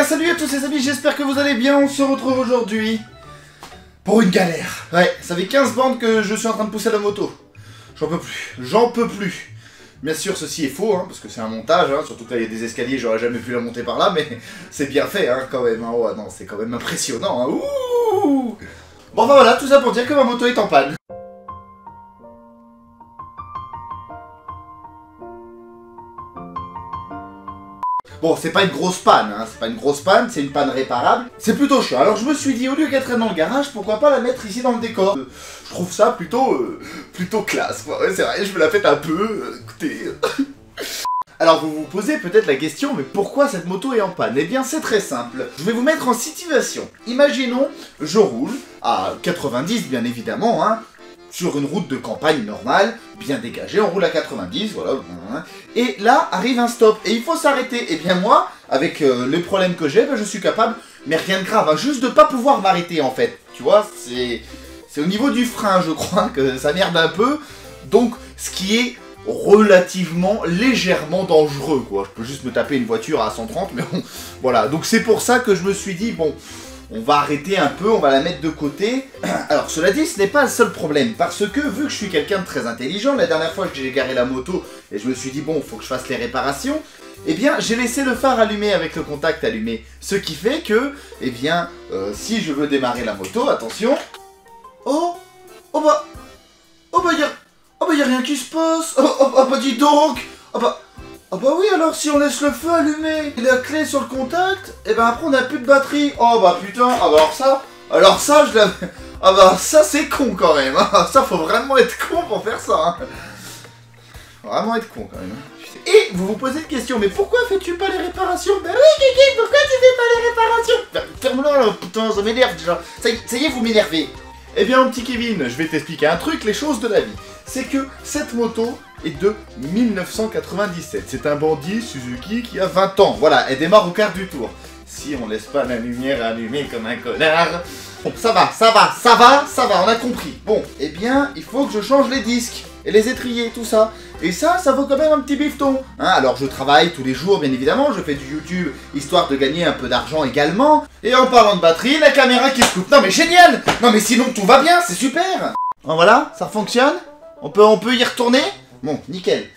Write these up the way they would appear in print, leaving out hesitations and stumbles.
salut à tous les amis, j'espère que vous allez bien. On se retrouve aujourd'hui pour une galère. Ouais, ça fait 15 bandes que je suis en train de pousser la moto. J'en peux plus, j'en peux plus. Bien sûr, ceci est faux, hein, parce que c'est un montage, hein, surtout que là il y a des escaliers, j'aurais jamais pu la monter par là, mais c'est bien fait hein, quand même. Hein. Oh, non, c'est quand même impressionnant. Hein. Ouh. Bon, enfin voilà, tout ça pour dire que ma moto est en panne. Bon, c'est pas une grosse panne, hein, c'est pas une grosse panne, c'est une panne réparable. C'est plutôt chiant. Alors je me suis dit, au lieu qu'elle traîne dans le garage, pourquoi pas la mettre ici dans le décor. Je trouve ça plutôt classe, quoi. Ouais, c'est vrai, je me la pète un peu, écoutez... Alors vous vous posez peut-être la question, mais pourquoi cette moto est en panne? Eh bien c'est très simple. Je vais vous mettre en situation. Imaginons, je roule à 90 bien évidemment, hein, sur une route de campagne normale, bien dégagée, on roule à 90, voilà. Et là arrive un stop, et il faut s'arrêter. Et bien moi, avec les problèmes que j'ai, ben, je suis capable, mais rien de grave, hein, juste de pas pouvoir m'arrêter en fait. Tu vois, c'est au niveau du frein, je crois, que ça merde un peu. Donc, ce qui est relativement, légèrement dangereux, quoi. Je peux juste me taper une voiture à 130, mais bon, voilà. Donc c'est pour ça que je me suis dit, bon, on va arrêter un peu, on va la mettre de côté. Alors cela dit, ce n'est pas le seul problème, parce que vu que je suis quelqu'un de très intelligent, la dernière fois que j'ai garé la moto, et je me suis dit, bon, faut que je fasse les réparations, eh bien, j'ai laissé le phare allumé avec le contact allumé. Ce qui fait que, eh bien, si je veux démarrer la moto, attention... Oh bah, y a rien qui se passe. Oh bah dis donc. Ah bah oui, alors si on laisse le feu allumé et la clé sur le contact, et ben après on n'a plus de batterie. Oh bah putain, ah bah alors ça je l'avais... Ah bah ça c'est con quand même, hein. Ça faut vraiment être con pour faire ça, hein. Vraiment être con quand même, hein. Et vous vous posez une question, mais pourquoi fais-tu pas les réparations? Bah oui Kiki, pourquoi tu fais pas les réparations? Ferme-le là, putain, ça m'énerve déjà. Ça y est, vous m'énervez. Eh bien mon petit Kevin, je vais t'expliquer un truc, les choses de la vie. C'est que cette moto est de 1997. C'est un bandit Suzuki qui a 20 ans. Voilà, elle démarre au quart du tour. Si on laisse pas la lumière allumée comme un connard... Bon, ça va, on a compris. Bon, eh bien, il faut que je change les disques et les étriers, tout ça. Et ça vaut quand même un petit bifton. Hein, alors je travaille tous les jours, bien évidemment, je fais du YouTube, histoire de gagner un peu d'argent également. Et en parlant de batterie, la caméra qui se coupe. Non mais génial! Non mais sinon tout va bien, c'est super! En voilà, ça fonctionne? On peut y retourner? Bon, nickel.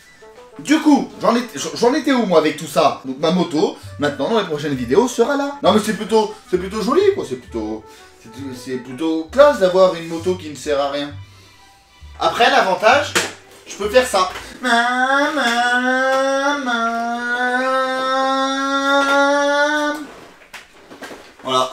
Du coup, j'en étais où moi avec tout ça? Donc ma moto, maintenant dans les prochaines vidéos, sera là. Non mais c'est plutôt joli quoi, c'est plutôt classe d'avoir une moto qui ne sert à rien. Après l'avantage, je peux faire ça. Voilà.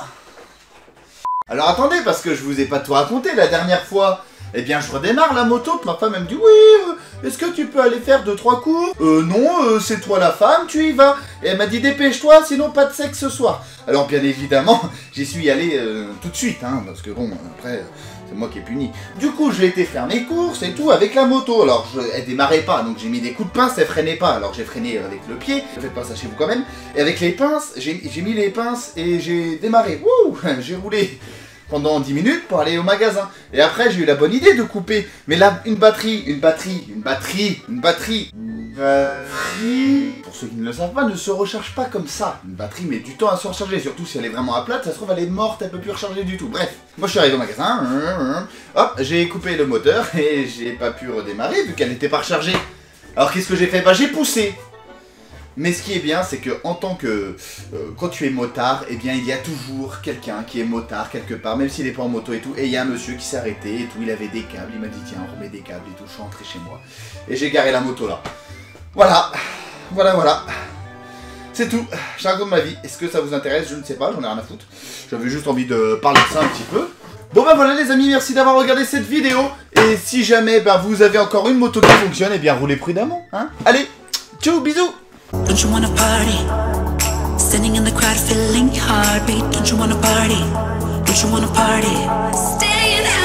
Alors attendez, parce que je vous ai pas tout raconté la dernière fois. Eh bien, je redémarre la moto, ma femme elle me dit oui, est-ce que tu peux aller faire 2-3 cours? Non, c'est toi la femme, tu y vas. Et elle m'a dit dépêche-toi, sinon pas de sexe ce soir. Alors bien évidemment, j'y suis allé tout de suite, hein, parce que bon, après, c'est moi qui ai puni. Du coup, je l'ai été faire mes courses et tout avec la moto. Alors, elle démarrait pas, donc j'ai mis des coups de pince, elle freinait pas. Alors j'ai freiné avec le pied, ne faites pas ça chez vous quand même. Et avec les pinces, j'ai mis les pinces et j'ai démarré. Wouh, j'ai roulé pendant 10 minutes pour aller au magasin. Et après, j'ai eu la bonne idée de couper. Mais là, une batterie, pour ceux qui ne le savent pas, ne se recharge pas comme ça. Une batterie met du temps à se recharger, surtout si elle est vraiment à plate, ça se trouve elle est morte, elle peut plus recharger du tout. Bref, moi je suis arrivé au magasin, hop, j'ai coupé le moteur et j'ai pas pu redémarrer vu qu'elle n'était pas rechargée. Alors qu'est-ce que j'ai fait? Bah j'ai poussé. Mais ce qui est bien, c'est que en tant que... quand tu es motard, eh bien il y a toujours quelqu'un qui est motard quelque part, même s'il n'est pas en moto et tout. Et il y a un monsieur qui s'est arrêté et tout, il avait des câbles, il m'a dit tiens, on remet des câbles et tout, je suis rentré chez moi. Et j'ai garé la moto là. Voilà. C'est tout, je raconte ma vie. Est-ce que ça vous intéresse? Je ne sais pas, j'en ai rien à foutre. J'avais juste envie de parler de ça un petit peu. Bon bah voilà les amis, merci d'avoir regardé cette vidéo. Et si jamais vous avez encore une moto qui fonctionne, eh bien roulez prudemment, hein. Allez, ciao, bisous. Don't you wanna party? Standing in the crowd feeling heartbeat. Don't you wanna party? Don't you wanna party? Staying high.